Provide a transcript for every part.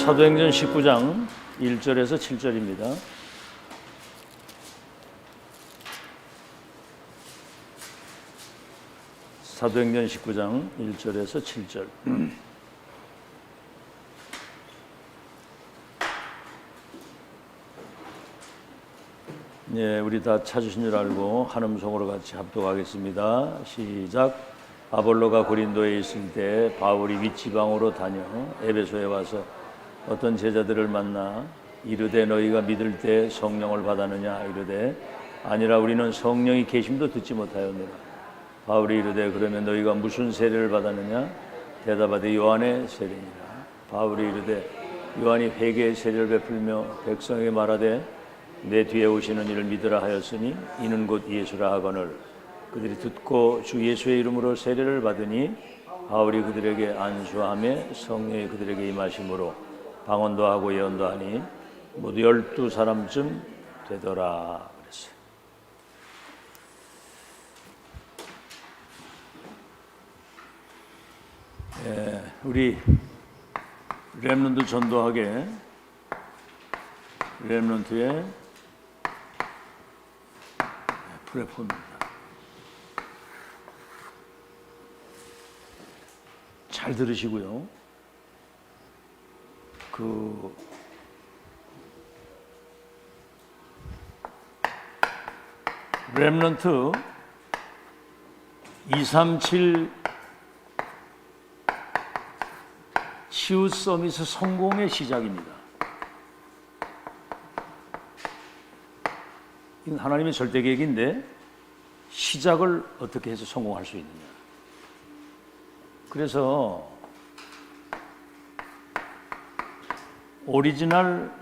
사도행전 19장 1절에서 7절입니다. 사도행전 19장 1절에서 7절. 네, 우리 다 찾으신 줄 알고 한음성으로 같이 합독하겠습니다. 시작. 아볼로가 고린도에 있을 때 바울이 윗지방으로 다녀 에베소에 와서 어떤 제자들을 만나 이르되 너희가 믿을 때 성령을 받았느냐 이르되 아니라 우리는 성령이 계심도 듣지 못하였느라. 바울이 이르되 그러면 너희가 무슨 세례를 받았느냐 대답하되 요한의 세례니라. 바울이 이르되 요한이 회개의 세례를 베풀며 백성에게 말하되 내 뒤에 오시는 이를 믿으라 하였으니 이는 곧 예수라 하거늘 그들이 듣고 주 예수의 이름으로 세례를 받으니 바울이 그들에게 안수하며 성령이 그들에게 임하심으로 방언도 하고 예언도 하니 모두 12사람쯤 되더라 그랬어요. 우리 렘넌트 전도하게 렘넌트의 플랫폼입니다. 잘 들으시고요. 렘넌트 237 치유 서밋 성공의 시작입니다. 이건 하나님의 절대 계획인데 시작을 어떻게 해서 성공할 수 있느냐. 그래서 오리지널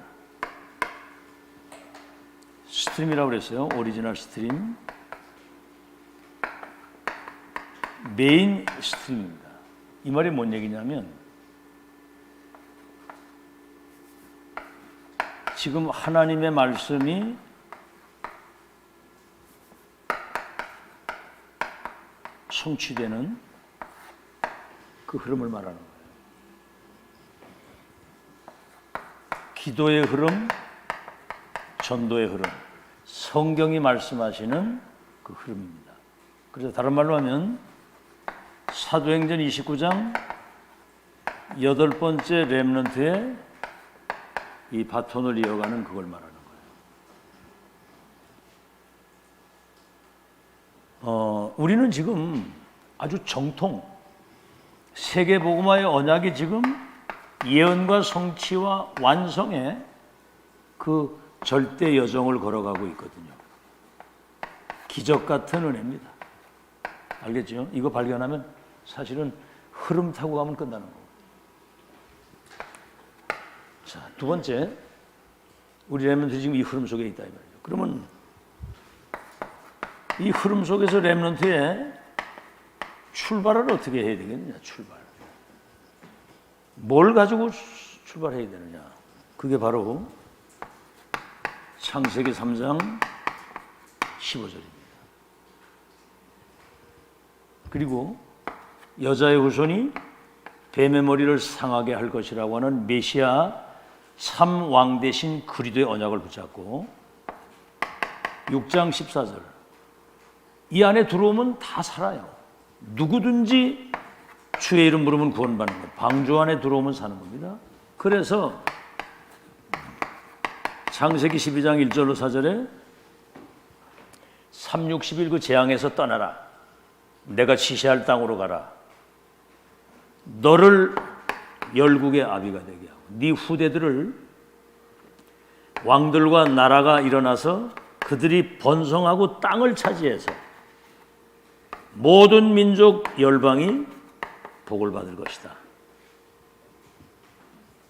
스트림이라고 그랬어요. 오리지널 스트림, 메인 스트림입니다. 이 말이 뭔 얘기냐면 지금 하나님의 말씀이 성취되는 그 흐름을 말하는 거예요. 기도의 흐름, 전도의 흐름, 성경이 말씀하시는 그 흐름입니다. 그래서 다른 말로 하면 사도행전 29장 8번째 렘넌트의 이 바톤을 이어가는 그걸 말하는 거예요. 우리는 지금 아주 정통 세계복음화의 언약이 지금 예언과 성취와 완성의 그 절대 여정을 걸어가고 있거든요. 기적 같은 은혜입니다. 알겠죠? 이거 발견하면 사실은 흐름 타고 가면 끝나는 거고. 자, 두 번째, 우리 렘넌트 지금 이 흐름 속에 있다 이 말이죠. 그러면 이 흐름 속에서 렘넌트의 출발을 어떻게 해야 되겠느냐? 출발. 뭘 가지고 출발해야 되느냐? 그게 바로 창세기 3장 15절입니다. 그리고 여자의 후손이 뱀의 머리를 상하게 할 것이라고 하는 메시아 참 왕 대신 그리스도의 언약을 붙잡고 6장 14절 이 안에 들어오면 다 살아요. 누구든지 주의 이름 부르면 구원받는 것. 방주 안에 들어오면 사는 겁니다. 그래서 창세기 12장 1절로 4절에 360일 그 재앙에서 떠나라. 내가 지시할 땅으로 가라. 너를 열국의 아비가 되게 하고 네 후대들을 왕들과 나라가 일어나서 그들이 번성하고 땅을 차지해서 모든 민족 열방이 복을 받을 것이다.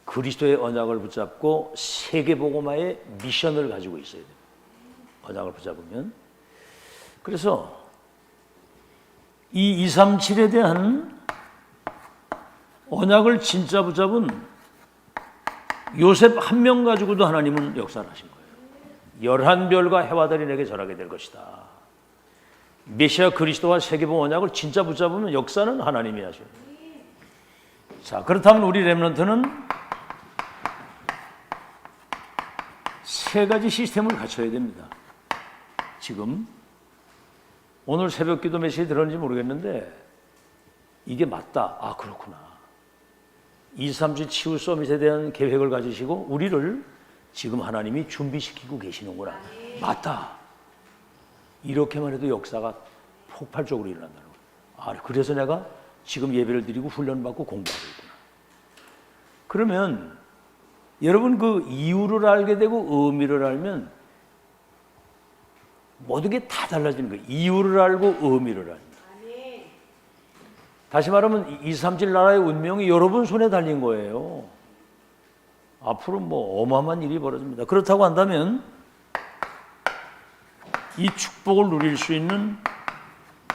그리스도의 언약을 붙잡고 세계복음화의 미션을 가지고 있어야 돼요. 언약을 붙잡으면. 그래서 이 237에 대한 언약을 진짜 붙잡은 요셉 한 명 가지고도 하나님은 역사를 하신 거예요. 11별과 해와 달이 내게 절하게 될 것이다. 메시아 그리스도와 세계복음 언약을 진짜 붙잡으면 역사는 하나님이 하셔요. 자, 그렇다면 우리 렘넌트는 세 가지 시스템을 갖춰야 됩니다. 지금 오늘 새벽 기도 메시지 들었는지 모르겠는데 이게 맞다. 아, 그렇구나. 237 치유 서밋에 대한 계획을 가지시고 우리를 지금 하나님이 준비시키고 계시는구나. 맞다. 이렇게만 해도 역사가 폭발적으로 일어난다는 거예요. 아, 그래서 내가 지금 예배를 드리고 훈련받고 공부하고 있구나. 그러면 여러분 그 이유를 알게 되고 의미를 알면 모든 게 다 달라지는 거예요. 이유를 알고 의미를 알면. 다시 말하면 237 나라의 운명이 여러분 손에 달린 거예요. 앞으로 뭐 어마어마한 일이 벌어집니다. 그렇다고 한다면 이 축복을 누릴 수 있는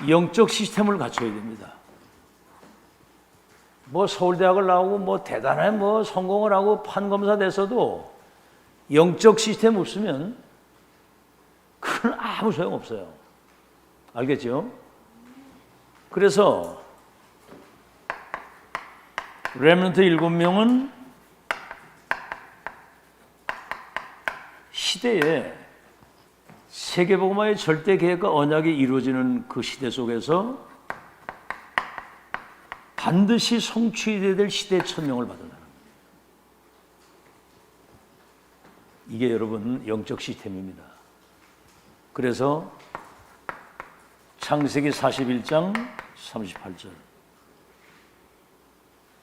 영적 시스템을 갖춰야 됩니다. 뭐 서울대학을 나오고 뭐 대단한 뭐 성공을 하고 판검사 됐어도 영적 시스템 없으면 그건 아무 소용 없어요. 알겠죠? 그래서 렘넌트 7명은 시대에 세계복음화의 절대 계획과 언약이 이루어지는 그 시대 속에서 반드시 성취해야 될 시대의 천명을 받는다는 거예요. 이게 여러분 영적 시스템입니다. 그래서 창세기 41장 38절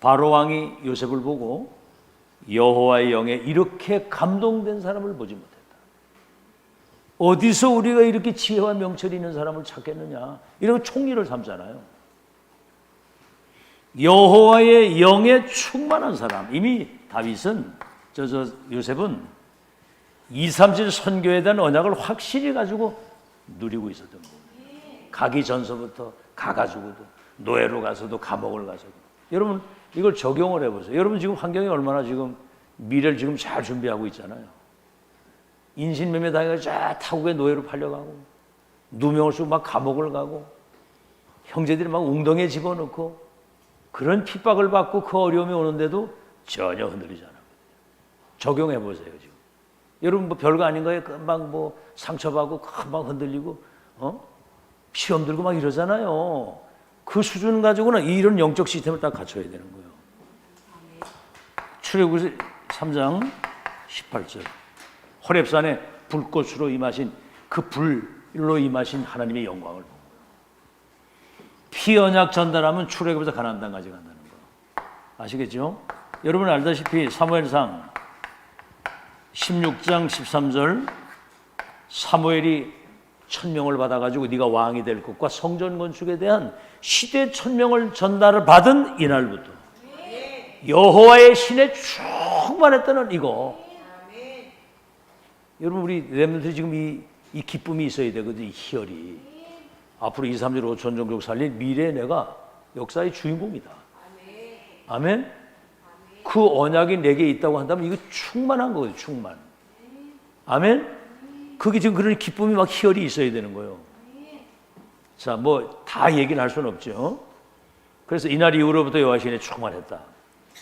바로 왕이 요셉을 보고 여호와의 영에 이렇게 감동된 사람을 보지 못했다. 어디서 우리가 이렇게 지혜와 명철이 있는 사람을 찾겠느냐. 이런 총리를 삼잖아요. 여호와의 영에 충만한 사람. 이미 다윗은 요셉은 237 선교에 대한 언약을 확실히 가지고 누리고 있었던 거예요. 가기 전서부터 가가지고도 노예로 가서도 감옥을 가서도. 여러분 이걸 적용을 해보세요. 여러분 지금 환경이 얼마나 지금 미래를 지금 잘 준비하고 있잖아요. 인신매매 당해서 쫙 타국에 노예로 팔려가고 누명을 쓰고 막 감옥을 가고 형제들이 막 웅덩이에 집어넣고 그런 핍박을 받고 그 어려움이 오는데도 전혀 흔들리지 않아요. 적용해 보세요 지금. 여러분 뭐 별거 아닌 거에 금방 뭐 상처받고 금방 흔들리고 시험 들고 막 이러잖아요. 그 수준 가지고는 이런 영적 시스템을 딱 갖춰야 되는 거예요. 출애굽기 3장 18절 호렙산에 불꽃으로 임하신 그 불로 임하신 하나님의 영광을 보고 피언약 전달하면 출애굽에서 가나안 땅까지 간다는 거 아시겠죠? 여러분 알다시피 사무엘상 16장 13절 사무엘이 천명을 받아가지고 네가 왕이 될 것과 성전 건축에 대한 시대 천명을 전달을 받은 이날부터 여호와의 신에 충만했다는 이거. 여러분 우리 렘넌트들이 지금 이 기쁨이 있어야 되거든요. 이 희열이. 앞으로 2, 3, 4, 5천 종족 살린 미래의 내가 역사의 주인공이다. 아멘? 그 언약이 내게 있다고 한다면 이거 충만한 거예요. 충만. 아멘? 그게 지금 그런 기쁨이 막 희열이 있어야 되는 거예요. 자, 뭐 다 얘기는 할 수는 없죠. 그래서 이날 이후로부터 여호와 신에 충만했다.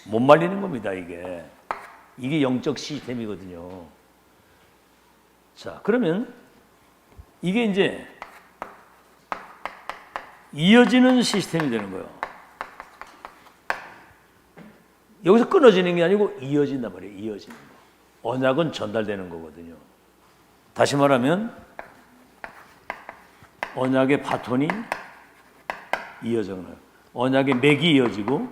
못 말리는 겁니다. 이게 영적 시스템이거든요. 자, 그러면 이게 이제 이어지는 시스템이 되는 거예요. 여기서 끊어지는 게 아니고 이어진단 말이에요. 이어지는 거. 언약은 전달되는 거거든요. 다시 말하면 언약의 바톤이 이어져요. 언약의 맥이 이어지고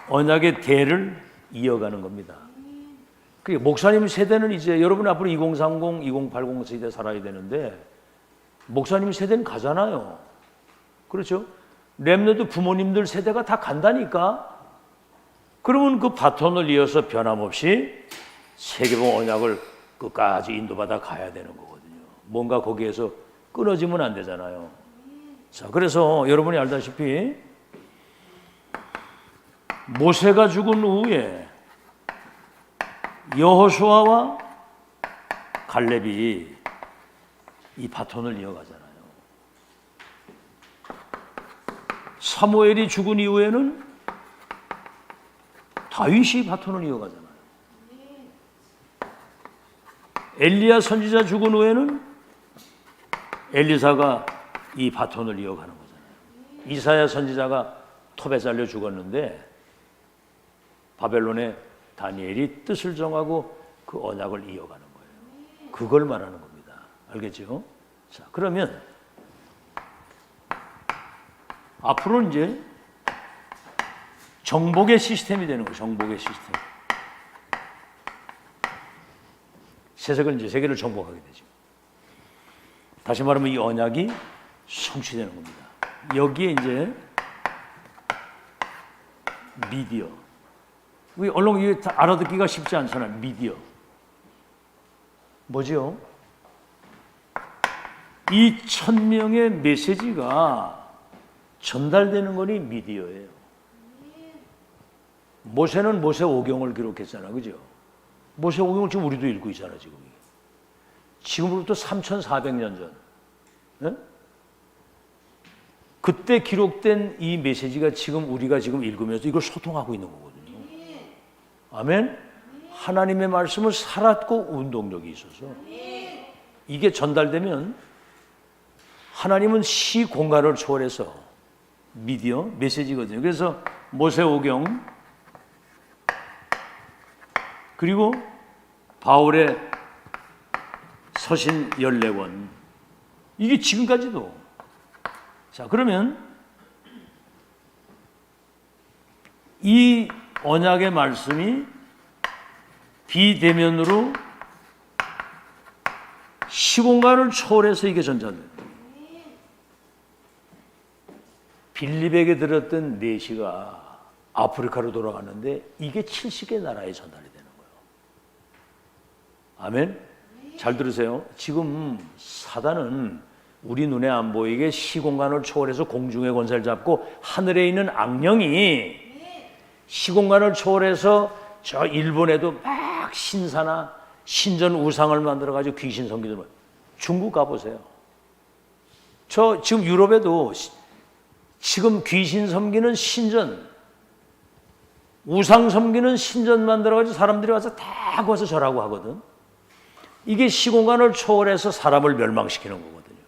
언약의 대를 이어가는 겁니다. 목사님 세대는 이제 여러분 앞으로 2030, 2080 세대 살아야 되는데 목사님 세대는 가잖아요. 그렇죠? 렘넌트 부모님들 세대가 다 간다니까. 그러면 그 바톤을 이어서 변함없이 세계복 언약을 끝까지 인도받아 가야 되는 거거든요. 뭔가 거기에서 끊어지면 안 되잖아요. 자, 그래서 여러분이 알다시피 모세가 죽은 후에 여호수아와 갈렙이 이 바톤을 이어가잖아요. 사무엘이 죽은 이후에는 다윗이 바톤을 이어가잖아요. 엘리야 선지자 죽은 후에는 엘리사가 이 바톤을 이어가는 거잖아요. 이사야 선지자가 톱에 잘려 죽었는데 바벨론의 다니엘이 뜻을 정하고 그 언약을 이어가는 거예요. 그걸 말하는 겁니다. 알겠죠? 자, 그러면 앞으로 이제 정복의 시스템이 되는 거예요. 정복의 시스템. 세계를 정복하게 되죠. 다시 말하면 이 언약이 성취되는 겁니다. 여기에 이제 미디어. 우리 언론 이게 다 알아듣기가 쉽지 않잖아요. 미디어. 뭐죠? 이 1000명의 메시지가 전달되는 거니 미디어예요. 모세는 모세 오경을 기록했잖아, 그죠? 모세 오경을 지금 우리도 읽고 있잖아, 지금. 지금으로부터 3,400년 전. 네? 그때 기록된 이 메시지가 지금 우리가 지금 읽으면서 이걸 소통하고 있는 거거든요. 아멘? 하나님의 말씀은 살았고 운동력이 있어서 이게 전달되면 하나님은 시 공간을 초월해서 미디어, 메시지거든요. 그래서 모세 오경 그리고 바울의 서신 14권 이게 지금까지도 자 그러면 이 언약의 말씀이 비대면으로 시공간을 초월해서 이게 전달돼요. 빌립에게 들었던 4시가 아프리카로 돌아가는데 이게 70개 나라에 전달이 되는 거예요. 아멘? 잘 들으세요. 지금 사단은 우리 눈에 안 보이게 시공간을 초월해서 공중의 권세를 잡고 하늘에 있는 악령이 시공간을 초월해서 저 일본에도 막 신사나 신전 우상을 만들어가지고 귀신 섬기는 중국 가보세요. 저 지금 유럽에도 지금 귀신 섬기는 신전 우상 섬기는 신전 만들어가지고 사람들이 와서 다 거기서 절하고 하거든. 이게 시공간을 초월해서 사람을 멸망시키는 거거든요.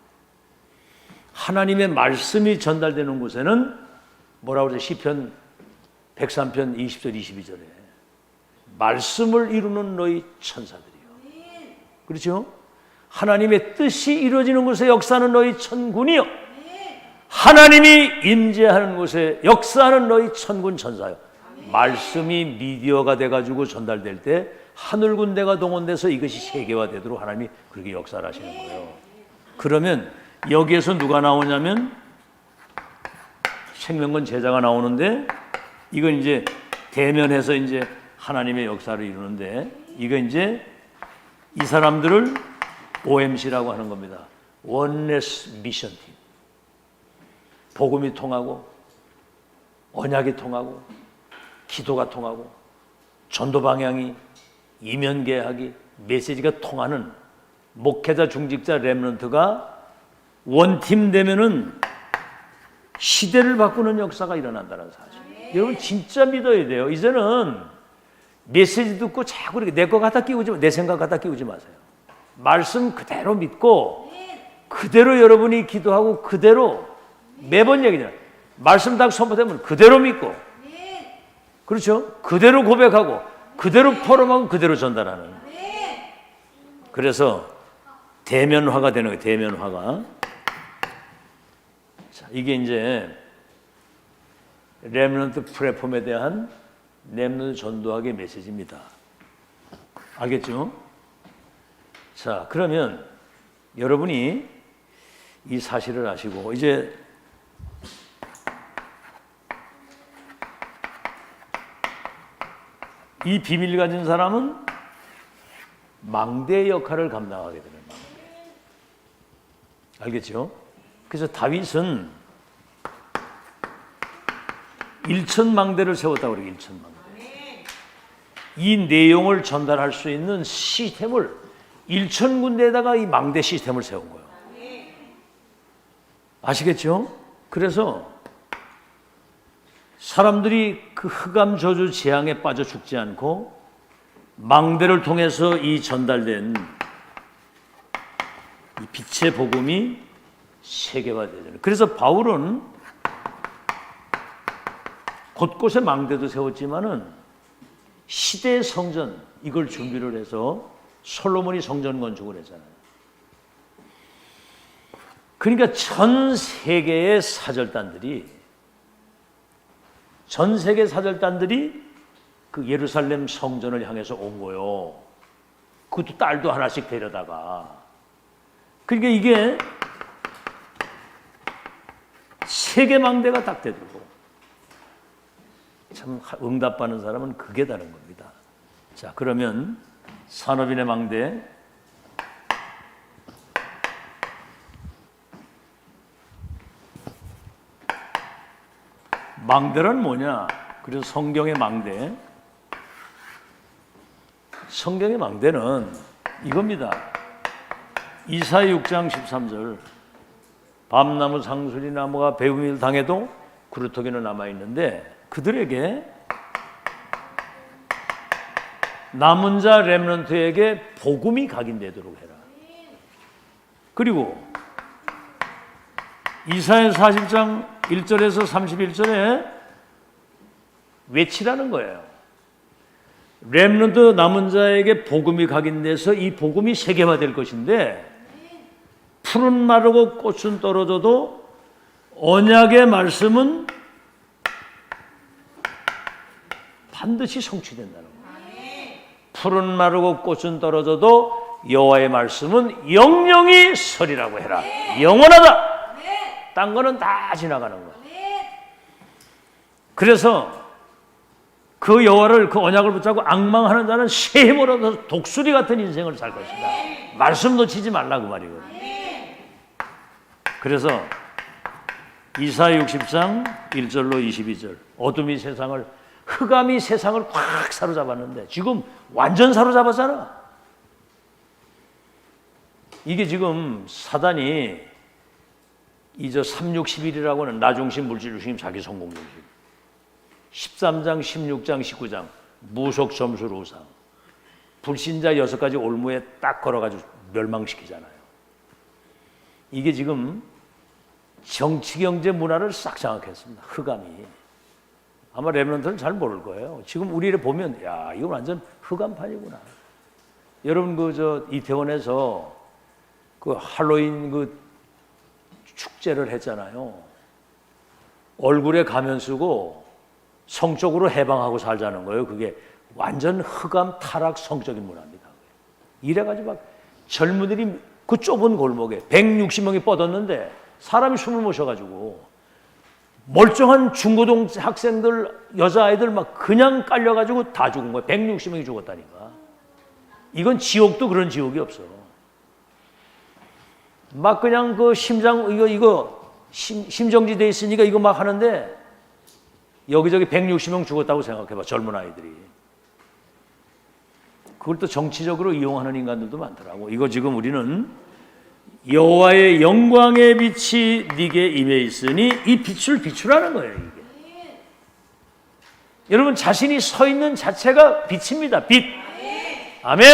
하나님의 말씀이 전달되는 곳에는 뭐라고 그러죠? 시편 103편 20절 22절에 말씀을 이루는 너희 천사들이요. 그렇죠? 하나님의 뜻이 이루어지는 곳에 역사하는 너희 천군이요. 하나님이 임재하는 곳에 역사하는 너희 천군 천사요. 말씀이 미디어가 돼가지고 전달될 때 하늘 군대가 동원돼서 이것이 세계화되도록 하나님이 그렇게 역사를 하시는 거예요. 그러면 여기에서 누가 나오냐면 생명건 제자가 나오는데 이건 이제 대면해서 이제 하나님의 역사를 이루는데 이거 이제 이 사람들을 OMC라고 하는 겁니다. 원네스 미션 팀. 복음이 통하고 언약이 통하고 기도가 통하고 전도 방향이 이면 계약이 메시지가 통하는 목회자 중직자 렘넌트가 원팀 되면은 시대를 바꾸는 역사가 일어난다는 사실. 여러분 진짜 믿어야 돼요. 이제는 메시지 듣고 자꾸 이렇게 내 거 갖다 끼우지 내 생각 갖다 끼우지 마세요. 말씀 그대로 믿고 그대로 여러분이 기도하고 그대로 매번 얘기잖아요. 말씀 딱 선포되면 그대로 믿고 그렇죠? 그대로 고백하고 그대로 포럼하고 그대로 전달하는. 그래서 대면화가 되는 거예요. 대면화가. 자, 이게 이제 렘넌트 플랫폼에 대한 렘넌트 전도학의 메시지입니다. 알겠죠? 자, 그러면 여러분이 이 사실을 아시고 이제 이 비밀을 가진 사람은 망대의 역할을 감당하게 되는 망대. 알겠죠? 그래서 다윗은 1,000망대를 세웠다고 그래요. 1,000망대. 이 내용을 전달할 수 있는 시스템을 1,000군데에다가 이 망대 시스템을 세운 거예요. 아시겠죠? 그래서 사람들이 그 흑암 저주 재앙에 빠져 죽지 않고 망대를 통해서 이 전달된 빛의 복음이 세계화되잖아요. 그래서 바울은 곳곳에 망대도 세웠지만은 시대의 성전 이걸 준비를 해서 솔로몬이 성전 건축을 했잖아요. 그러니까 전 세계의 사절단들이 그 예루살렘 성전을 향해서 온 거요. 그것도 딸도 하나씩 데려다가. 그러니까 이게 세계 망대가 딱 되고 참 응답받는 사람은 그게 다른 겁니다. 자, 그러면 산업인의 망대 망대란 뭐냐? 그래서 성경의 망대. 성경의 망대는 이겁니다. 이사야 6장 13절. 밤나무 상수리 나무가 배움을 당해도 그루터기는 남아있는데 그들에게 남은 자 렘넌트에게 복음이 각인되도록 해라. 그리고 이사야 40장 1절에서 31절에 외치라는 거예요. 렘넌트 남은 자에게 복음이 각인돼서 이 복음이 세계화될 것인데 풀은 마르고 꽃은 떨어져도 언약의 말씀은 반드시 성취된다는 거예요. 풀은 마르고 꽃은 떨어져도 여호와의 말씀은 영영이 서리라고 해라. 영원하다. 딴 거는 다 지나가는 거예요. 그래서 그 여호와를 그 언약을 붙잡고 앙망하는 자는 쇠힘을 얻어서 독수리 같은 인생을 살 것이다. 말씀 놓치지 말라 그 말이거든요. 그래서 이사야 60장 1절로 22절 어둠이 세상을 흑암이 세상을 확 사로잡았는데 지금 완전 사로잡았잖아. 이게 지금 사단이 이제 361이라고 하는 나중심 물질중심 자기 성공중심 13장 16장 19장 무속 점수 우상 불신자 6가지 올무에 딱 걸어가지고 멸망시키잖아요. 이게 지금 정치 경제 문화를 싹 장악했습니다. 흑암이. 아마 렘넌트는 잘 모를 거예요. 지금 우리를 보면 야 이거 완전 흑암판이구나. 여러분 이태원에서 그 할로윈 그 축제를 했잖아요. 얼굴에 가면 쓰고 성적으로 해방하고 살자는 거예요. 그게 완전 흑암 타락 성적인 문화입니다. 이래가지고 막 젊은이들이 그 좁은 골목에 160명이 뻗었는데 사람이 숨을 못 쉬어가지고 멀쩡한 중고등 학생들 여자아이들 막 그냥 깔려가지고 다 죽은 거예요. 160명이 죽었다니까. 이건 지옥도 그런 지옥이 없어. 막 그냥 그 심정지 돼 있으니까 이거 막 하는데 여기저기 160명 죽었다고 생각해봐. 젊은 아이들이. 그걸 또 정치적으로 이용하는 인간들도 많더라고. 이거 지금 우리는 여호와의 영광의 빛이 네게 임해 있으니 이 빛을 비추라는 거예요. 이게. 여러분 자신이 서 있는 자체가 빛입니다. 빛. 아멘.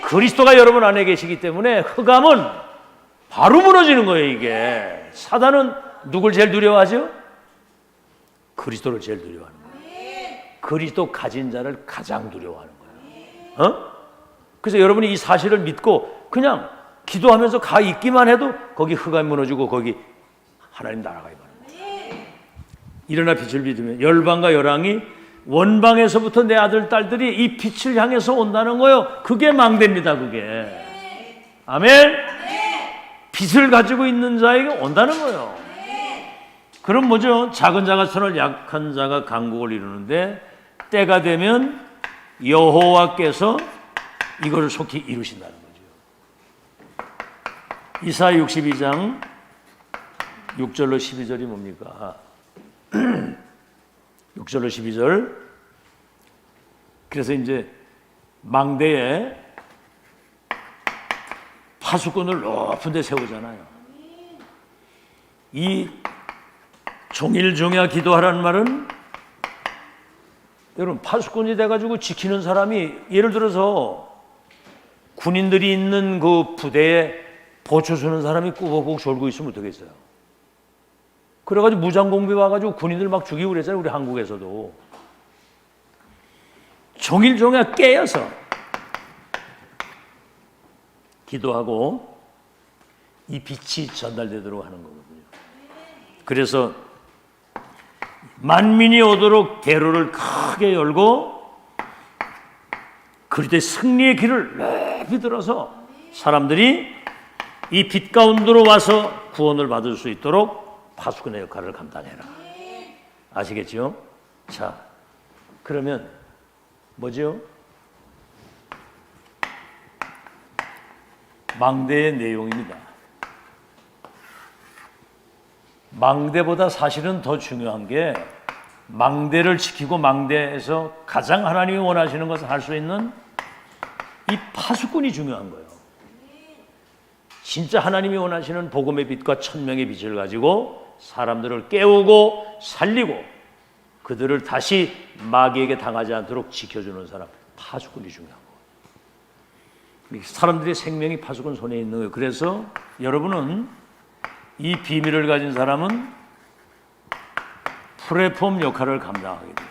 그리스도가 여러분 안에 계시기 때문에 흑암은 바로 무너지는 거예요. 이게. 사단은 누굴 제일 두려워하죠? 그리스도를 제일 두려워하는 거예요. 그리스도 가진 자를 가장 두려워하는 거예요. 그래서 여러분이 이 사실을 믿고 그냥 기도하면서 가 있기만 해도 거기 흑암이 무너지고 거기 하나님 나라가 임하는 거예요. 일어나 빛을 비추면 열방과 열왕이 원방에서부터 내 아들 딸들이 이 빛을 향해서 온다는 거예요. 그게 망대입니다. 그게. 아멘. 빛을 가지고 있는 자에게 온다는 거예요. 그럼 뭐죠? 작은 자가 선을 약한 자가 강국을 이루는데 때가 되면 여호와께서 이거를 속히 이루신다는 거죠. 이사야 62장 6절로 12절이 뭡니까? 6절로 12절. 그래서 이제 망대에 파수꾼을 높은 데 세우잖아요. 이 종일종야 기도하라는 말은 여러분 파수꾼이 돼가지고 지키는 사람이 예를 들어서 군인들이 있는 그 부대에 보초 서는 사람이 꾸벅꾸벅 졸고 있으면 어떡겠어요? 그래가지고 무장공비 와가지고 군인들 막 죽이고 그랬잖아요. 우리 한국에서도. 종일 깨어서 기도하고 이 빛이 전달되도록 하는 거거든요. 그래서 만민이 오도록 대로를 크게 열고 그럴 때 승리의 길을 넓이 들어서 사람들이 이 빛 가운데로 와서 구원을 받을 수 있도록 파수꾼의 역할을 감당해라. 아시겠죠? 자, 그러면 뭐죠? 망대의 내용입니다. 망대보다 사실은 더 중요한 게 망대를 지키고 망대에서 가장 하나님이 원하시는 것을 할 수 있는 이 파수꾼이 중요한 거예요. 진짜 하나님이 원하시는 복음의 빛과 천명의 빛을 가지고 사람들을 깨우고 살리고 그들을 다시 마귀에게 당하지 않도록 지켜주는 사람, 파수꾼이 중요한 거예요. 사람들의 생명이 파수꾼 손에 있는 거예요. 그래서 여러분은 이 비밀을 가진 사람은 플랫폼 역할을 감당하게 돼요.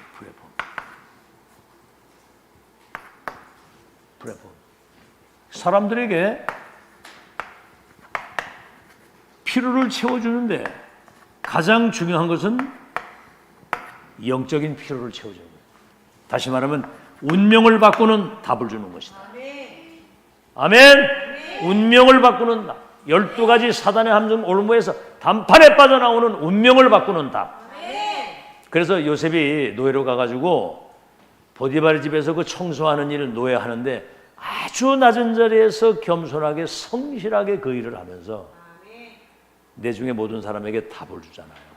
플랫폼. 사람들에게 필요를 채워주는데 가장 중요한 것은 영적인 필요를 채워주는 거예요. 다시 말하면 운명을 바꾸는 답을 주는 것이다. 아멘. 운명을 바꾸는 답. 12가지 사단의 함정 올무에서 단판에 빠져나오는 운명을 바꾸는 답. 그래서 요셉이 노예로 가가지고 보디바르 집에서 그 청소하는 일을 노예하는데 아주 낮은 자리에서 겸손하게 성실하게 그 일을 하면서 내 중에 모든 사람에게 답을 주잖아요.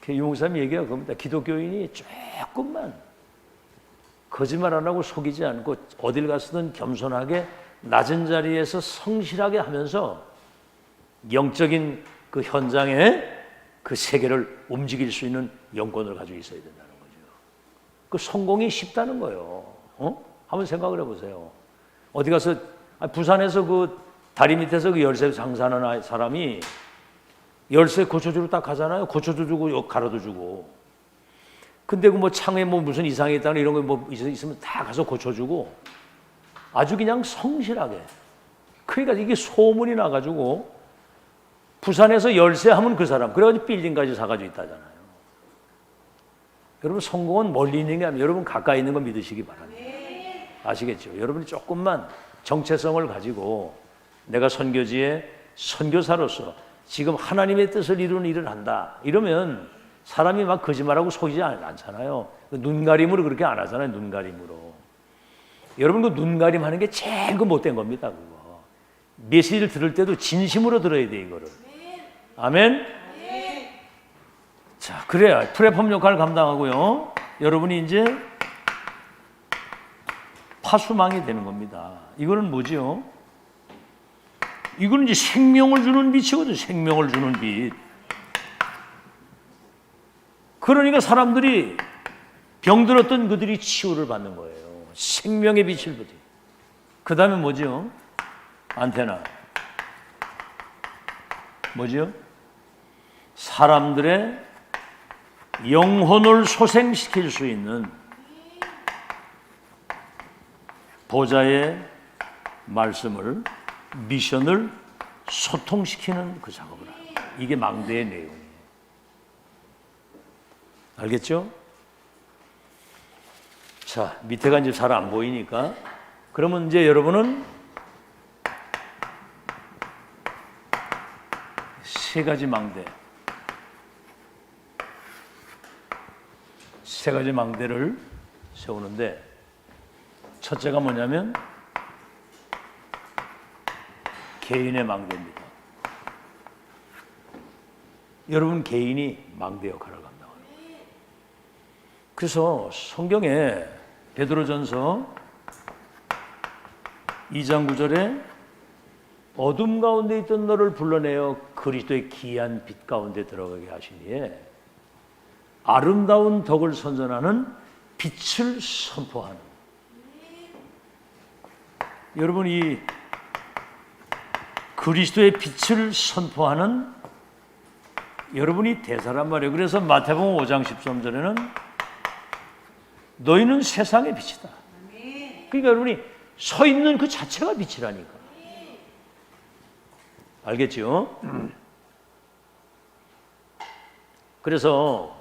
유목사님 얘기가 그겁니다. 기독교인이 조금만 거짓말 안 하고 속이지 않고 어딜 갔든 겸손하게 낮은 자리에서 성실하게 하면서 영적인 그 현장에 그 세계를 움직일 수 있는 영권을 가지고 있어야 된다는 거죠. 그 성공이 쉽다는 거예요. 한번 생각을 해보세요. 어디 가서 부산에서 그 다리 밑에서 그 열쇠 장사하는 사람이 열쇠 고쳐주러 딱 가잖아요. 고쳐도 주고 갈아도 주고. 근데 그 뭐 창에 뭐 무슨 이상이 있다는 이런 거 뭐 있으면 다 가서 고쳐주고 아주 그냥 성실하게. 그러니까 이게 소문이 나가지고 부산에서 열쇠 하면 그 사람 그래가지고 빌딩까지 사가지고 있다잖아요. 여러분 성공은 멀리 있는 게 아니라 여러분 가까이 있는 거 믿으시기 바랍니다. 아시겠죠? 여러분이 조금만 정체성을 가지고 내가 선교지에 선교사로서 지금 하나님의 뜻을 이루는 일을 한다. 이러면 사람이 막 거짓말하고 속이지 않잖아요. 눈가림으로 그렇게 안 하잖아요. 눈가림으로. 여러분 그 눈가림 하는 게 제일 그 못된 겁니다. 그거. 메시지를 들을 때도 진심으로 들어야 돼 이거를. 아멘. 자, 그래야 플랫폼 역할을 감당하고요. 여러분이 이제 파수망이 되는 겁니다. 이거는 뭐지요? 이거는 이제 생명을 주는 빛이거든요. 생명을 주는 빛. 그러니까 사람들이 병들었던 그들이 치유를 받는 거예요. 생명의 빛을 보지. 그 다음에 뭐죠? 안테나. 뭐죠? 사람들의 영혼을 소생시킬 수 있는 보좌의 말씀을, 미션을 소통시키는 그 작업을 해요. 이게 망대의 내용이에요. 알겠죠? 자, 밑에가 이제 잘 안 보이니까 그러면 이제 여러분은 세 가지 망대, 세 가지 망대를 세우는데 첫째가 뭐냐면 개인의 망대입니다. 여러분 개인이 망대 역할을 감당합니다. 그래서 성경에 베드로전서 2장 9절에 어둠 가운데 있던 너를 불러내어 그리스도의 귀한 빛 가운데 들어가게 하시니에 아름다운 덕을 선전하는 빛을 선포하는. 여러분 이 그리스도의 빛을 선포하는 여러분이 대사란 말이에요. 그래서 마태복음 5장 13절에는 너희는 세상의 빛이다. 그러니까 여러분이 서 있는 그 자체가 빛이라니까. 알겠죠? 그래서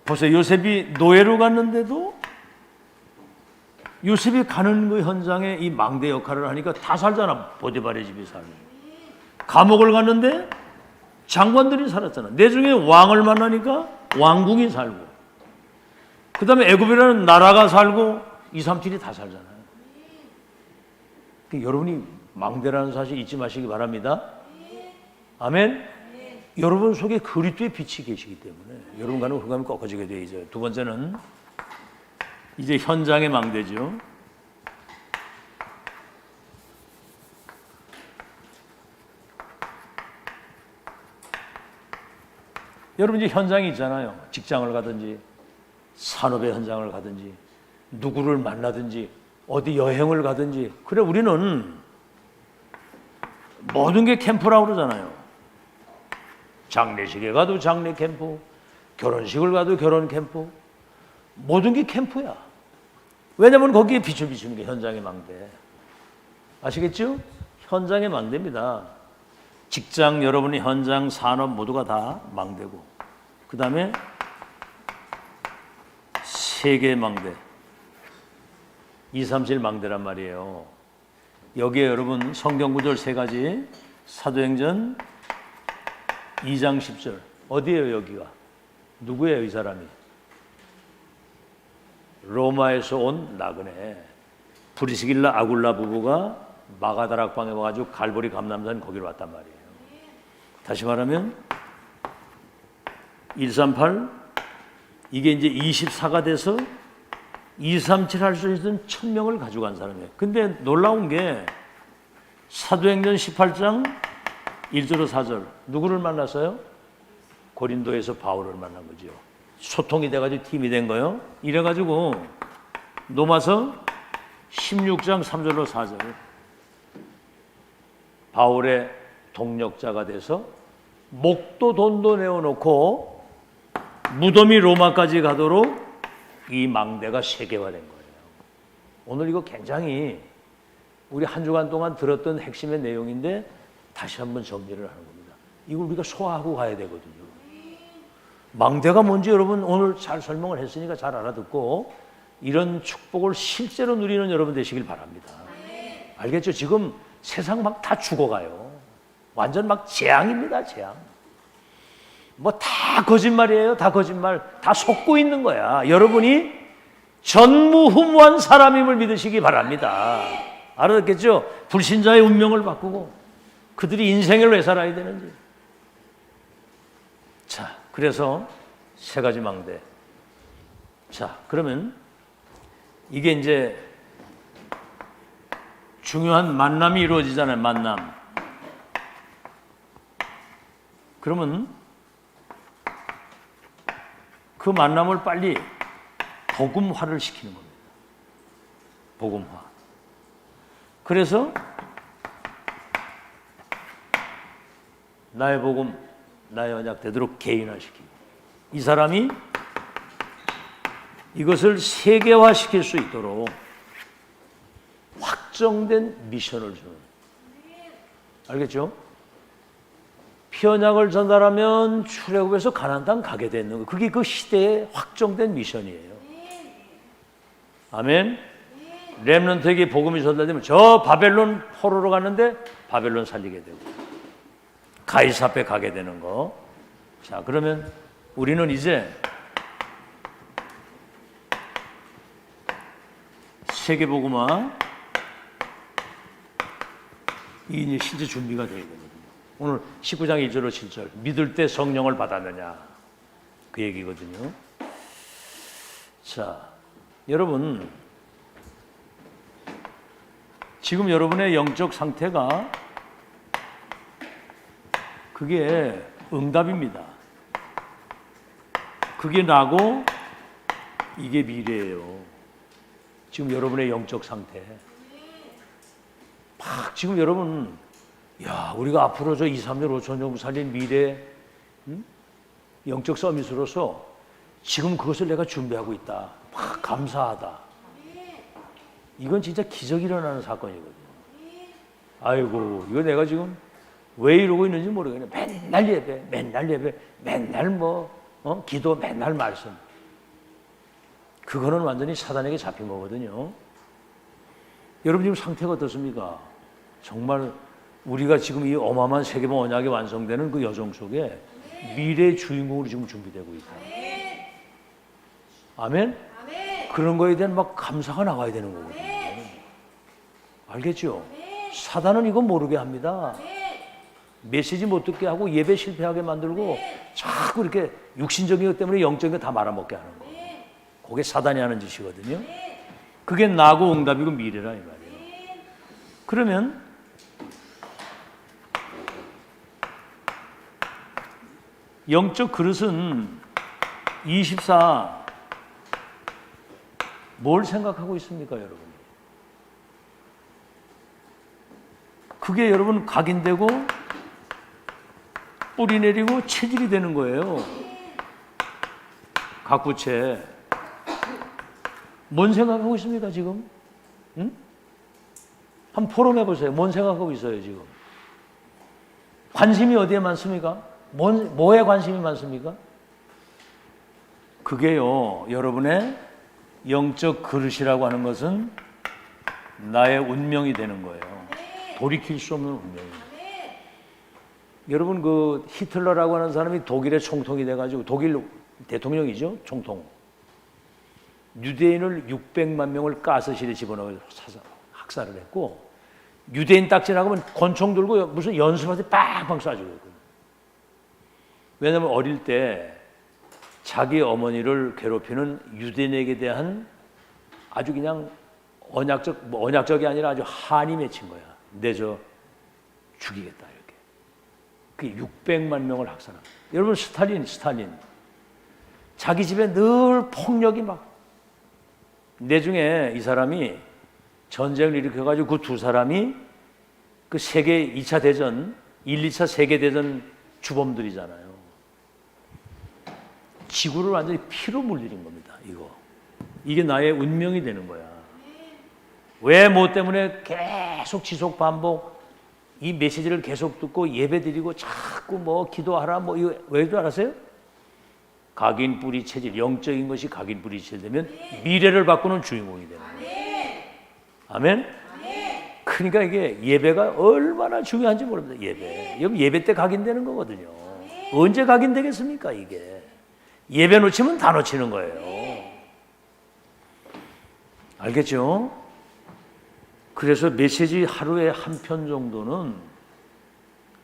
보세요. 요셉이 노예로 갔는데도 요셉이 가는 그 현장에 이 망대 역할을 하니까 다 살잖아. 보디발의 집이 살고. 감옥을 갔는데 장관들이 살았잖아. 내중에 왕을 만나니까 왕궁이 살고, 그 다음에 애굽이라는 나라가 살고, 2, 3, 7이 다 살잖아요. 그러니까 여러분이 망대라는 사실 잊지 마시기 바랍니다. 아멘. 여러분 속에 그리스도의 빛이 계시기 때문에 여러분 가는 흑암이 꺾어지게 되죠. 두 번째는 이제 현장의 망대죠. 여러분 이제 현장이 있잖아요. 직장을 가든지 산업의 현장을 가든지 누구를 만나든지 어디 여행을 가든지. 그래 우리는 모든 게 캠프라고 그러잖아요. 장례식에 가도 장례 캠프, 결혼식을 가도 결혼 캠프, 모든 게 캠프야. 왜냐하면 거기에 빛을 비추는 게 현장의 망대. 아시겠죠? 현장의 망대입니다. 직장, 여러분의 현장, 산업 모두가 다 망대고, 그 다음에 세계의 망대, 237 망대란 말이에요. 여기에 여러분 성경 구절 세 가지, 사도행전 2장 10절. 어디예요 여기가? 누구예요 이 사람이? 로마에서 온 나그네. 브리스길라 아굴라 부부가 마가다락방에 와가지고 갈보리 감람산 거기로 왔단 말이에요. 다시 말하면 138 이게 이제 24가 돼서 237 할 수 있는 1000명을 가져간 사람이에요. 근데 놀라운 게 사도행전 18장 1절로 4절 누구를 만났어요? 고린도에서 바울을 만난 거죠. 소통이 돼가지고 팀이 된 거예요. 이래가지고 로마서 16장 3절로 4절 바울의 동력자가 돼서 목도 돈도 내어놓고 무덤이 로마까지 가도록 이 망대가 세계화된 거예요. 오늘 이거 굉장히 우리 한 주간 동안 들었던 핵심의 내용인데 다시 한번 정리를 하는 겁니다. 이걸 우리가 소화하고 가야 되거든요. 망대가 뭔지 여러분 오늘 잘 설명을 했으니까 잘 알아듣고 이런 축복을 실제로 누리는 여러분 되시길 바랍니다. 알겠죠? 지금 세상 막 다 죽어가요. 완전 막 재앙입니다. 재앙. 뭐 다 거짓말이에요. 다 거짓말. 다 속고 있는 거야. 여러분이 전무후무한 사람임을 믿으시기 바랍니다. 알아듣겠죠? 불신자의 운명을 바꾸고 그들이 인생을 왜 살아야 되는지. 자, 그래서 세 가지 망대. 자, 그러면 이게 이제 중요한 만남이 이루어지잖아요. 만남. 그러면 그 만남을 빨리 복음화를 시키는 겁니다. 복음화. 그래서 나의 복음, 나의 언약 되도록 개인화시키고 이 사람이 이것을 세계화시킬 수 있도록 확정된 미션을 주는. 알겠죠? 피언약을 전달하면 출애굽에서 가나안 땅 가게 되는 거. 그게 그 시대의 확정된 미션이에요. 아멘. 렘넌트에게 복음이 전달되면 저 바벨론 포로로 갔는데 바벨론 살리게 되고 가이사 앞에 가게 되는 거. 자, 그러면 우리는 이제 세계 복음화 이 실제 준비가 되어야 되거든요. 오늘 19장 1절로 7절 믿을 때 성령을 받았느냐 그 얘기거든요. 자, 여러분 지금 여러분의 영적 상태가 그게 응답입니다. 그게 나고 이게 미래예요. 지금 여러분의 영적 상태 막 지금 여러분 야, 우리가 앞으로 저 2, 3년, 5천 년 살린 미래 영적 서밋으로서 지금 그것을 내가 준비하고 있다. 감사하다. 이건 진짜 기적이 일어나는 사건이거든요. 아이고, 이거 내가 지금 왜 이러고 있는지 모르겠네. 맨날 예배, 맨날 예배, 맨날 기도, 맨날 말씀. 그거는 완전히 사단에게 잡힌 거거든요. 여러분 지금 상태가 어떻습니까? 정말 우리가 지금 이 어마어마한 세계번 언약이 완성되는 그 여정 속에 미래의 주인공으로 지금 준비되고 있다. 아멘? 그런 거에 대한 막 감사가 나와야 되는 거거든요. 알겠죠? 사단은 이거 모르게 합니다. 메시지 못 듣게 하고 예배 실패하게 만들고 자꾸 이렇게 육신적인 것 때문에 영적인 거 다 말아먹게 하는 거예요. 그게 사단이 하는 짓이거든요. 그게 나고 응답이고 미래라 이 말이에요. 그러면 영적 그릇은 24 뭘 생각하고 있습니까, 여러분? 그게 여러분 각인되고 뿌리 내리고 체질이 되는 거예요. 각 부채. 뭔 생각하고 있습니까, 지금? 응? 한번 포럼해 보세요. 뭔 생각하고 있어요, 지금? 관심이 어디에 많습니까? 뭐에 관심이 많습니까? 그게요, 여러분의 영적 그릇이라고 하는 것은 나의 운명이 되는 거예요. 돌이킬 수 없는 운명입니다. 여러분 그 히틀러라고 하는 사람이 독일의 총통이 돼가지고 독일 대통령이죠, 총통. 유대인을 600만 명을 가스실에 집어넣어 학살을 했고 유대인 딱지 나가면 권총 들고 무슨 연습할 때 빵빵 쏴주거든요. 왜냐하면 어릴 때 자기 어머니를 괴롭히는 유대인에게 대한 아주 그냥 언약적이 아니라 아주 한이 맺힌 거야. 내저 죽이겠다 이렇게. 그게 600만 명을 학살한. 여러분 스탈린 자기 집에 늘 폭력이 막. 내중에 이 사람이 전쟁을 일으켜가지고 그 두 사람이 그 세계 2차 대전, 1, 2차 세계대전 주범들이잖아요. 지구를 완전히 피로 물리는 겁니다. 이게 나의 운명이 되는 거야. 왜 뭐 때문에 계속 지속 반복 이 메시지를 계속 듣고 예배드리고 자꾸 기도하라 이거 왜 줄 알았어요? 각인 뿌리 체질, 영적인 것이 각인 뿌리 체질 되면 미래를 바꾸는 주인공이 되는 거예요. 아멘? 그러니까 이게 예배가 얼마나 중요한지 모릅니다. 예배 때 각인되는 거거든요. 언제 각인되겠습니까 이게? 예배 놓치면 다 놓치는 거예요. 알겠죠? 그래서 메시지 하루에 한 편 정도는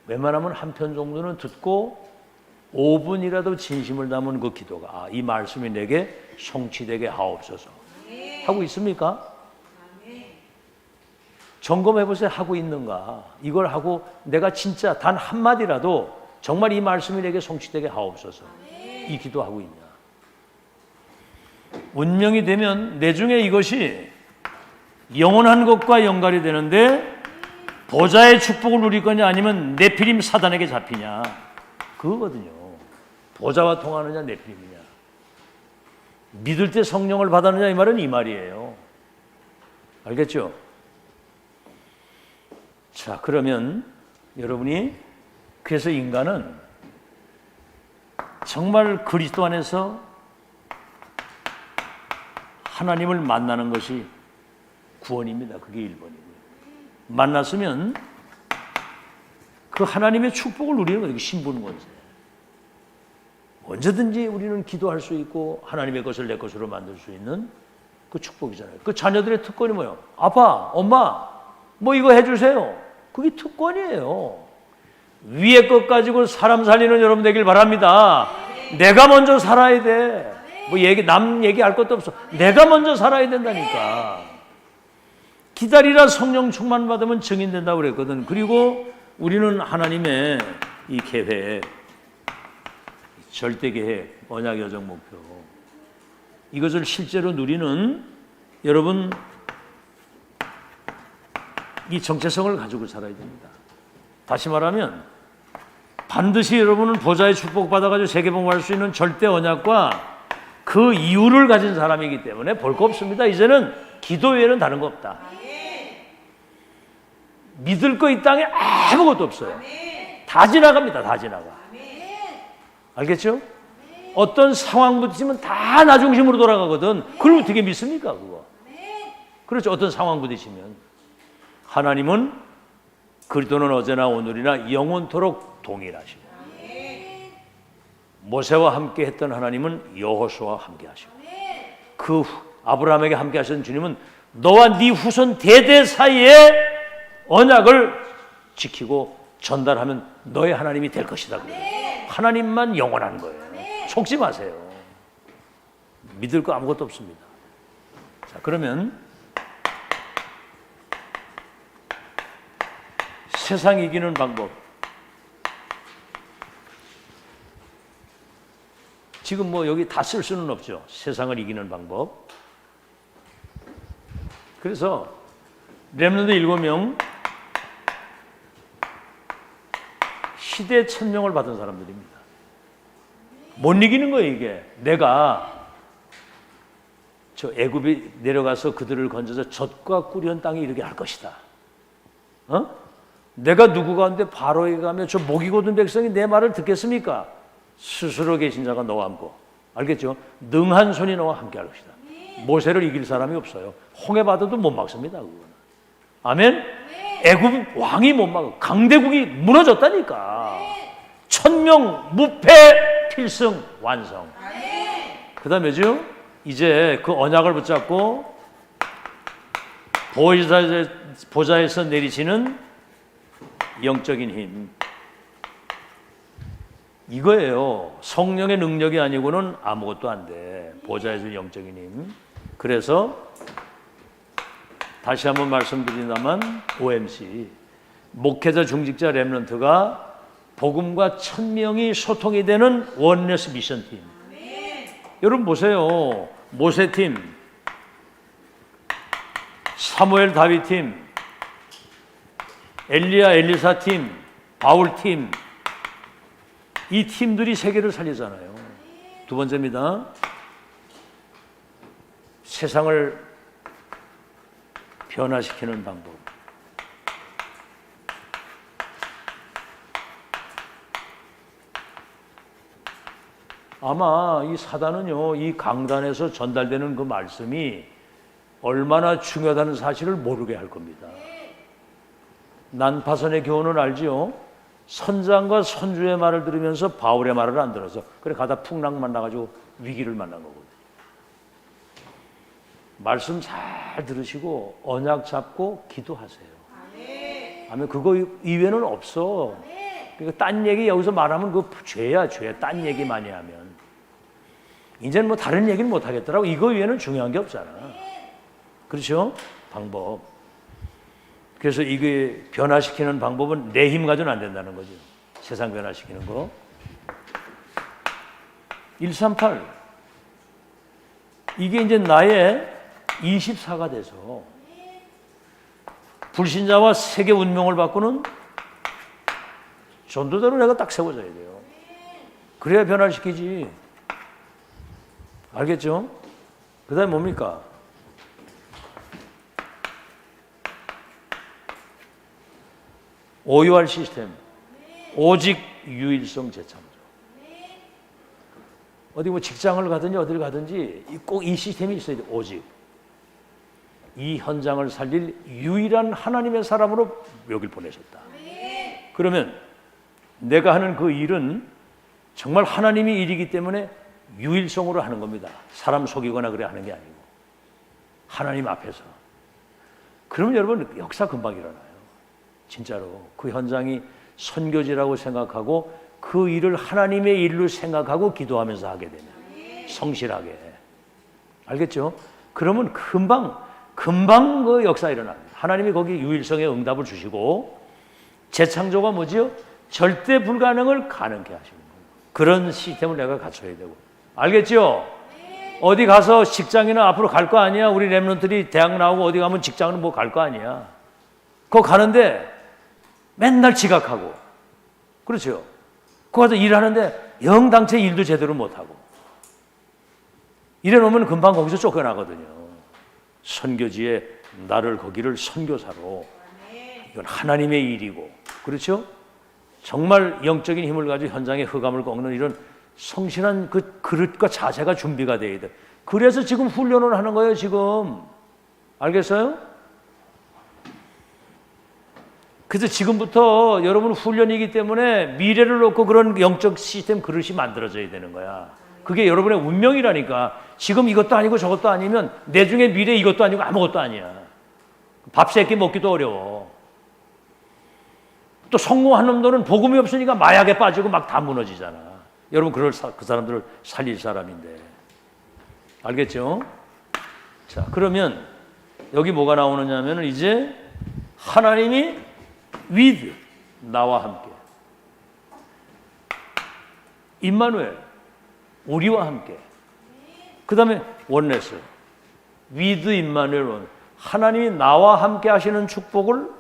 웬만하면 한 편 정도는 듣고 5분이라도 진심을 담은 그 기도가 이 말씀이 내게 성취되게 하옵소서 하고 있습니까? 점검해 보세요. 하고 있는가? 이걸 하고 내가 진짜 단 한마디라도 정말 이 말씀이 내게 성취되게 하옵소서 이 기도하고 있냐? 운명이 되면 내 중에 이것이 영원한 것과 연관이 되는데 보좌의 축복을 누릴 거냐 아니면 네피림 사단에게 잡히냐 그거거든요. 보좌와 통하느냐 네피림이냐. 믿을 때 성령을 받았느냐 이 말은 이 말이에요. 알겠죠? 자, 그러면 여러분이 그래서 인간은 정말 그리스도 안에서 하나님을 만나는 것이 구원입니다. 그게 1번이고요. 만났으면 그 하나님의 축복을 누리는 거예요. 신분 권세. 언제든지 우리는 기도할 수 있고 하나님의 것을 내 것으로 만들 수 있는 그 축복이잖아요. 그 자녀들의 특권이 뭐예요? 아빠, 엄마, 이거 해주세요. 그게 특권이에요. 위의 것 가지고 사람 살리는 여러분 되길 바랍니다. 내가 먼저 살아야 돼. 남 얘기할 것도 없어. 내가 먼저 살아야 된다니까. 기다리라 성령 충만 받으면 증인된다고 그랬거든. 그리고 우리는 하나님의 이 계획, 절대 계획, 언약 여정 목표 이것을 실제로 누리는 여러분 이 정체성을 가지고 살아야 됩니다. 다시 말하면 반드시 여러분은 보좌의 축복받아가지고 세계복음할 수 있는 절대 언약과 그 이유를 가진 사람이기 때문에 볼 거 없습니다. 이제는 기도 외에는 다른 거 없다. 믿을 거 이 땅에 아무것도 없어요. 다 지나갑니다. 다 지나가. 알겠죠? 어떤 상황 부딪히면 다 나 중심으로 돌아가거든. 그걸 어떻게 믿습니까? 그거. 그렇죠. 어떤 상황 부딪히면. 하나님은 그리스도는 어제나 오늘이나 영원토록 동일하시고 모세와 함께 했던 하나님은 여호수아와 함께 하시고 그 아브라함에게 함께 하신 주님은 너와 네 후손 대대 사이에 언약을 지키고 전달하면 너의 하나님이 될 것이다. 하나님만 영원한 거예요. 속지 마세요. 믿을 거 아무것도 없습니다. 자, 그러면 세상 이기는 방법. 지금 뭐 여기 다 쓸 수는 없죠. 세상을 이기는 방법. 그래서 렘넌트 7명 시대 천명을 받은 사람들입니다. 못 이기는 거예요, 이게. 내가 저 애굽에 내려가서 그들을 건져서 젖과 꿀이온 땅에 이르게 할 것이다. 내가 누구 가운데 바로에 가며 저 목이 곧은 백성이 내 말을 듣겠습니까? 스스로 계신 자가 너와 함께. 알겠죠? 능한 손이 너와 함께 할 것이다. 모세를 이길 사람이 없어요. 홍해 바다도 못 막습니다. 그거는. 아멘? 애굽 왕이 못 막아. 강대국이 무너졌다니까. 천명 무패 필승 완성. 그 다음에죠? 이제 그 언약을 붙잡고 보좌에서 내리시는 영적인 힘. 이거예요. 성령의 능력이 아니고는 아무것도 안 돼. 보좌에서 영적인 힘. 그래서 다시 한번 말씀드린다면 OMC 목회자 중직자 렘넌트가 복음과 천명이 소통이 되는 원네스 미션팀. 여러분 보세요. 모세팀, 사무엘 다윗팀, 엘리야 엘리사팀, 바울팀. 이 팀들이 세계를 살리잖아요. 두 번째입니다. 세상을 변화시키는 방법. 아마 이 사단은요, 이 강단에서 전달되는 그 말씀이 얼마나 중요하다는 사실을 모르게 할 겁니다. 난파선의 교훈을 알지요? 선장과 선주의 말을 들으면서 바울의 말을 안 들어서 그래 가다 풍랑 만나가지고 위기를 만난 거거든요. 말씀 잘 들으시고 언약 잡고 기도하세요. 아멘. 그거 이외에는 없어. 그러니까 딴 얘기 여기서 말하면 그 죄야, 죄. 딴 얘기 많이 하면. 이제는 뭐 다른 얘기는 못 하겠더라고. 이거 위에는 중요한 게 없잖아. 그렇죠? 방법. 그래서 이게 변화시키는 방법은 내 힘 가지고는 안 된다는 거죠. 세상 변화시키는 거. 138. 이게 이제 나의 24가 돼서 불신자와 세계 운명을 바꾸는 전도대로 내가 딱 세워져야 돼요. 그래야 변화시키지. 알겠죠? 그 다음에 뭡니까? OUR 시스템. 오직 유일성 재창조. 어디 뭐 직장을 가든지 어디를 가든지 꼭 이 시스템이 있어야 돼. 오직. 이 현장을 살릴 유일한 하나님의 사람으로 여길 보내셨다. 그러면 내가 하는 그 일은 정말 하나님의 일이기 때문에 유일성으로 하는 겁니다. 사람 속이거나 그래 하는 게 아니고 하나님 앞에서. 그러면 여러분 역사 금방 일어나요. 진짜로 그 현장이 선교지라고 생각하고 그 일을 하나님의 일로 생각하고 기도하면서 하게 되면 성실하게. 알겠죠? 그러면 금방 그 역사 일어납니다. 하나님이 거기 유일성의 응답을 주시고 재창조가 뭐지요? 절대 불가능을 가능케 하시는 거예요. 그런 시스템을 내가 갖춰야 되고. 알겠죠? 어디 가서 직장이나 앞으로 갈 거 아니야? 우리 렘넌트들이 대학 나오고 어디 가면 직장은 뭐 갈 거 아니야? 그거 가는데 맨날 지각하고, 그렇죠? 그 가서 일하는데 영당체 일도 제대로 못하고, 이래 놓으면 금방 거기서 쫓겨나거든요. 선교지에 나를 거기를 선교사로, 이건 하나님의 일이고, 그렇죠? 정말 영적인 힘을 가지고 현장에 흑암을 꺾는 이런 성실한 그 그릇과 자세가 준비가 돼야 돼. 그래서 지금 훈련을 하는 거예요, 지금. 알겠어요? 그래서 지금부터 여러분 훈련이기 때문에 미래를 놓고 그런 영적 시스템 그릇이 만들어져야 되는 거야. 그게 여러분의 운명이라니까. 지금 이것도 아니고 저것도 아니면 내중에 미래 이것도 아니고 아무것도 아니야. 밥 세끼 먹기도 어려워. 또 성공한 놈들은 복음이 없으니까 마약에 빠지고 막 다 무너지잖아. 여러분 그 사람들을 살릴 사람인데. 알겠죠? 자, 그러면 여기 뭐가 나오느냐면 이제 하나님이 with 나와 함께, 임마누엘 우리와 함께, 그 다음에 원네스 with 임마누엘, 하나님이 나와 함께 하시는 축복을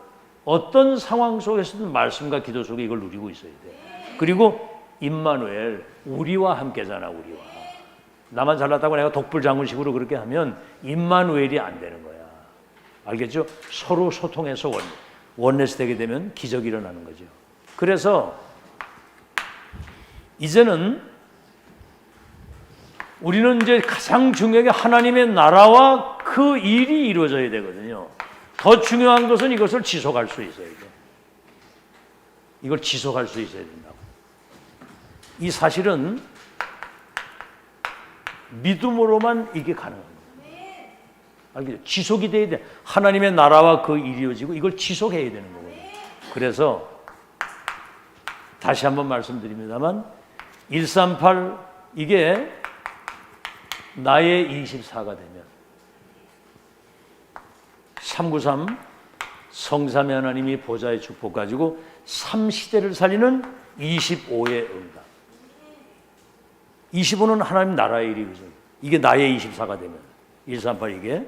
어떤 상황 속에서든 말씀과 기도 속에 이걸 누리고 있어야 돼. 그리고 임마누엘 우리와 함께잖아. 우리와. 나만 잘났다고 내가 독불장군식으로 그렇게 하면 임마누엘이 안 되는 거야. 알겠죠? 서로 소통해서 원네스 되게 되면 기적이 일어나는 거죠. 그래서 이제는 우리는 이제 가장 중요하게 하나님의 나라와 그 일이 이루어져야 되거든요. 더 중요한 것은 이것을 지속할 수 있어야 돼. 이걸 지속할 수 있어야 된다고. 이 사실은 믿음으로만 이게 가능합니다. 알겠죠? 지속이 돼야 돼. 하나님의 나라와 그 일이 이루어지고 이걸 지속해야 되는 거거든요. 그래서 다시 한번 말씀드립니다만 138 이게 나의 24가 되면 393 성삼위 하나님이 보좌의 축복 가지고 3시대를 살리는 25의 응답. 25는 하나님 나라의 일이죠. 이게 나의 24가 되면 138 이게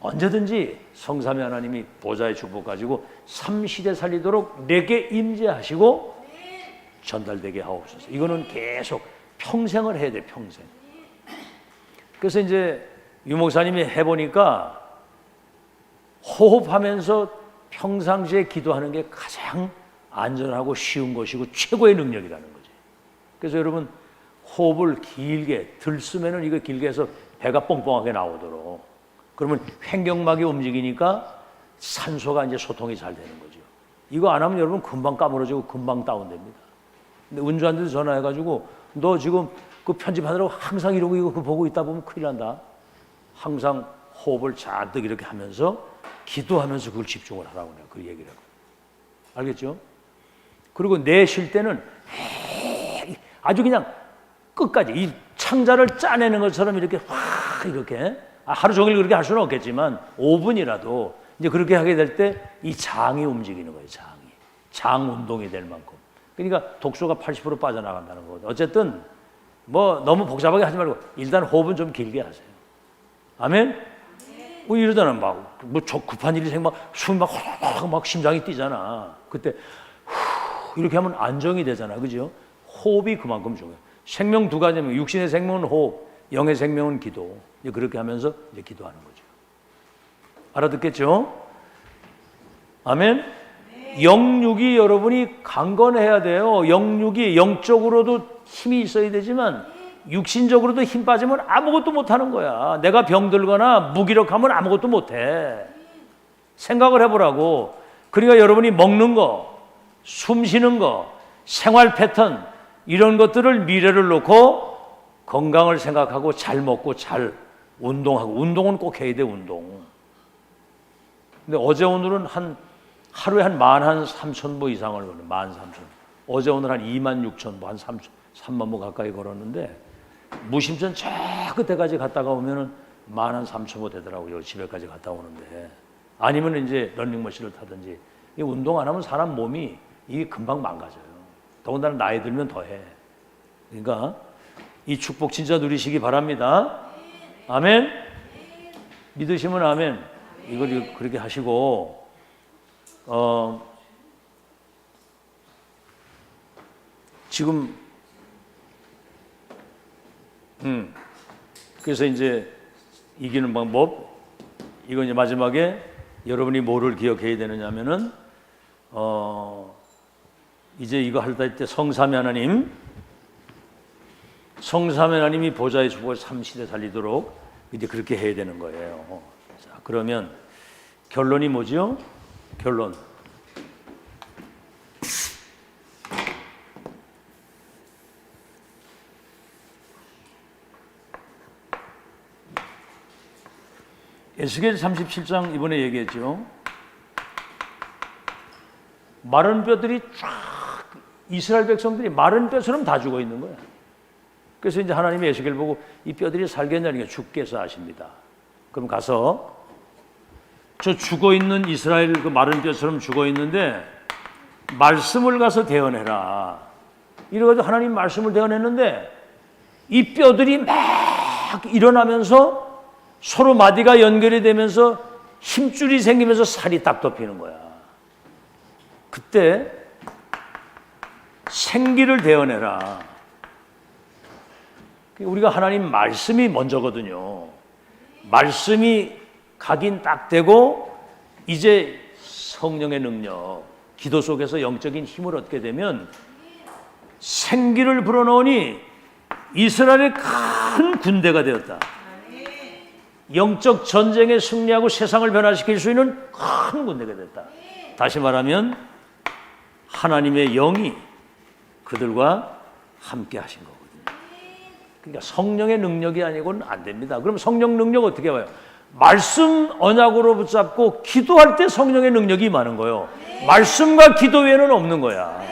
언제든지 성삼위 하나님이 보좌의 축복 가지고 3시대 살리도록 내게 임재하시고 전달되게 하옵소서. 이거는 계속 평생을 해야 돼. 평생. 그래서 이제 유 목사님이 해보니까 호흡하면서 평상시에 기도하는 게 가장 안전하고 쉬운 것이고 최고의 능력이라는 거지. 그래서 여러분 호흡을 길게 들쓰면은 이거 길게 해서 배가 뻥뻥하게 나오도록. 그러면 횡격막이 움직이니까 산소가 이제 소통이 잘 되는 거죠. 이거 안 하면 여러분 금방 까무러지고 금방 다운됩니다. 근데 운전한테 전화해가지고 너 지금 그 편집하느라고 항상 이러고 이거 보고 있다 보면 큰일 난다. 항상 호흡을 잔뜩 이렇게 하면서 기도하면서 그걸 집중을 하라고 내가 그 얘기를 하고. 알겠죠? 그리고 내쉴 때는 아주 그냥 끝까지 이 창자를 짜내는 것처럼 이렇게 확 이렇게 하루 종일 그렇게 할 수는 없겠지만 5분이라도 이제 그렇게 하게 될 때 이 장이 움직이는 거예요. 장 운동이 될 만큼. 그러니까 독소가 80% 빠져나간다는 거거든요. 어쨌든 뭐 너무 복잡하게 하지 말고 일단 호흡은 좀 길게 하세요. 아멘? 뭐 이러잖아. 막 뭐 급한 일이 생겨 막 숨이 막 심장이 뛰잖아. 그때 이렇게 하면 안정이 되잖아. 그죠? 호흡이 그만큼 중요해요. 생명 두 가지면 육신의 생명은 호흡, 영의 생명은 기도. 이제 그렇게 하면서 이제 기도하는 거죠. 알아듣겠죠? 아멘? 영육이 여러분이 강건해야 돼요. 영육이 영적으로도 힘이 있어야 되지만 육신적으로도 힘 빠지면 아무것도 못하는 거야. 내가 병들거나 무기력하면 아무것도 못해. 생각을 해보라고. 그러니까 여러분이 먹는 거, 숨 쉬는 거, 생활 패턴 이런 것들을 미래를 놓고 건강을 생각하고 잘 먹고 잘 운동하고. 운동은 꼭 해야 돼. 운동. 근데 어제 오늘은 하루에 한 13,000보 이상을 걸어요. 13,000. 어제 오늘 한 26,000보, 한 3만 보 가까이 걸었는데 무심천 저 끝에까지 갔다가 오면은 13,000보 되더라고요. 집에까지 갔다 오는데. 아니면 이제 런닝머신을 타든지. 이 운동 안 하면 사람 몸이 이게 금방 망가져요. 더군다나 나이 들면 더해. 그러니까 이 축복 진짜 누리시기 바랍니다. 아멘. 믿으시면 아멘. 이걸 그렇게 하시고 지금 그래서 이제 이기는 방법, 이거 이제 마지막에 여러분이 뭐를 기억해야 되느냐면은 이제 이거 할 때 성삼위 하나님이 보좌의 축복을 3시대 살리도록 이제 그렇게 해야 되는 거예요. 자, 그러면 결론이 뭐죠? 결론. 에스겔 37장 이번에 얘기했죠. 마른 뼈들이 쫙, 이스라엘 백성들이 마른 뼈처럼 다 죽어 있는 거야. 그래서 이제 하나님이 에스겔 보고 이 뼈들이 살겠냐니까 주께서 아십니다. 그럼 가서 저 죽어 있는 이스라엘 그 마른 뼈처럼 죽어 있는데 말씀을 가서 대언해라. 이래가지고 하나님 말씀을 대언했는데 이 뼈들이 막 일어나면서 서로 마디가 연결이 되면서 힘줄이 생기면서 살이 딱 덮이는 거야. 그때 생기를 대언해라. 우리가 하나님 말씀이 먼저거든요. 말씀이 각인 딱 되고 이제 성령의 능력, 기도 속에서 영적인 힘을 얻게 되면 생기를 불어넣으니 이스라엘의 큰 군대가 되었다. 영적 전쟁에 승리하고 세상을 변화시킬 수 있는 큰 군대가 됐다. 다시 말하면 하나님의 영이 그들과 함께 하신 거거든요. 그러니까 성령의 능력이 아니고는 안 됩니다. 그럼 성령 능력 어떻게 와요? 말씀 언약으로 붙잡고 기도할 때 성령의 능력이 임하는 거예요. 말씀과 기도 외에는 없는 거야.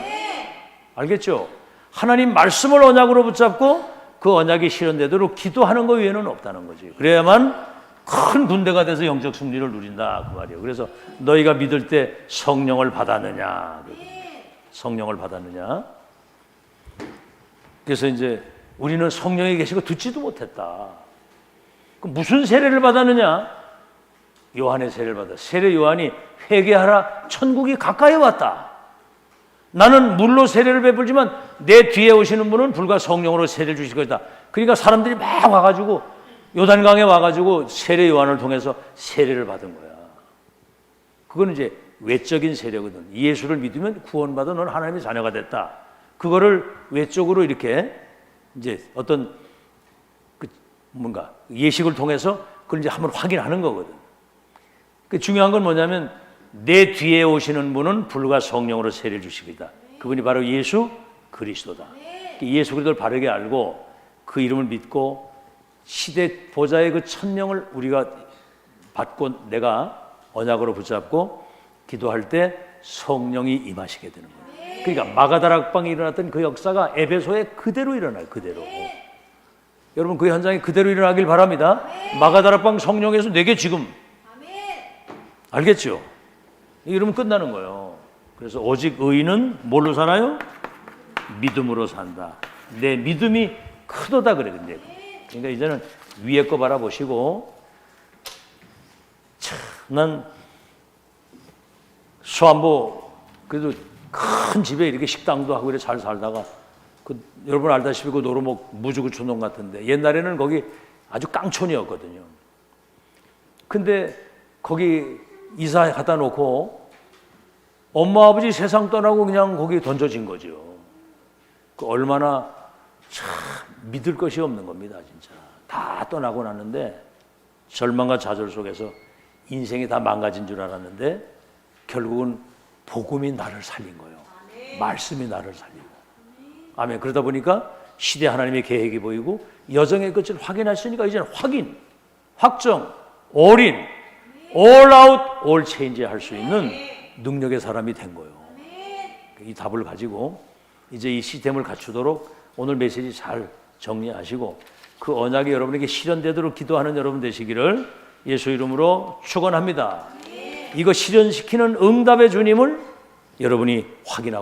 알겠죠? 하나님 말씀을 언약으로 붙잡고 그 언약이 실현되도록 기도하는 것 외에는 없다는 거지. 그래야만 큰 군대가 돼서 영적 승리를 누린다 그 말이에요. 그래서 너희가 믿을 때 성령을 받았느냐? 성령을 받았느냐? 그래서 이제 우리는 성령이 계시고 듣지도 못했다. 그럼 무슨 세례를 받았느냐? 요한의 세례를 받았다. 세례 요한이 회개하라, 천국이 가까이 왔다. 나는 물로 세례를 베풀지만 내 뒤에 오시는 분은 불과 성령으로 세례를 주실 것이다. 그러니까 사람들이 막 와가지고 요단강에 와가지고 세례 요한을 통해서 세례를 받은 거야. 그거는 이제 외적인 세례거든. 예수를 믿으면 구원받아 너는 하나님의 자녀가 됐다. 그거를 외적으로 이렇게 이제 어떤 뭔가 예식을 통해서 그걸 이제 한번 확인하는 거거든. 그 중요한 건 뭐냐면 내 뒤에 오시는 분은 불과 성령으로 세례를 주시기다. 그분이 바로 예수 그리스도다. 예수 그리스도를 바르게 알고 그 이름을 믿고 시대 보좌의 그 천명을 우리가 받고 내가 언약으로 붙잡고 기도할 때 성령이 임하시게 되는 거예요. 그러니까 마가다락방에 일어났던 그 역사가 에베소에 그대로 일어나요. 그대로. 여러분 그 현장이 그대로 일어나길 바랍니다. 마가다락방 성령에서 내게 지금 알겠죠? 이러면 끝나는 거예요. 그래서 오직 의인은 뭘로 살아요? 믿음으로 산다. 내 믿음이 크도다 그래. 근데 그러니까 이제는 위에 거 바라보시고 참, 난 수안보 그래도 큰 집에 이렇게 식당도 하고 이렇게 잘 살다가 여러분 알다시피 그 노루목 무주구촌동 같은데 옛날에는 거기 아주 깡촌이었거든요. 근데 거기 이사 갖다 놓고 엄마 아버지 세상 떠나고 그냥 거기 던져진 거죠. 그 얼마나 참 믿을 것이 없는 겁니다. 진짜 다 떠나고 났는데 절망과 좌절 속에서 인생이 다 망가진 줄 알았는데 결국은 복음이 나를 살린 거예요. 말씀이 나를 살리고. 아멘. 그러다 보니까 시대 하나님의 계획이 보이고 여정의 끝을 확인했으니까 이제는 확인, 확정, 올인, all out, all change 할 수 있는 능력의 사람이 된 거예요. 이 답을 가지고 이제 이 시스템을 갖추도록 오늘 메시지 잘 정리하시고 그 언약이 여러분에게 실현되도록 기도하는 여러분 되시기를 예수 이름으로 축원합니다. 이거 실현시키는 응답의 주님을 여러분이 확인하고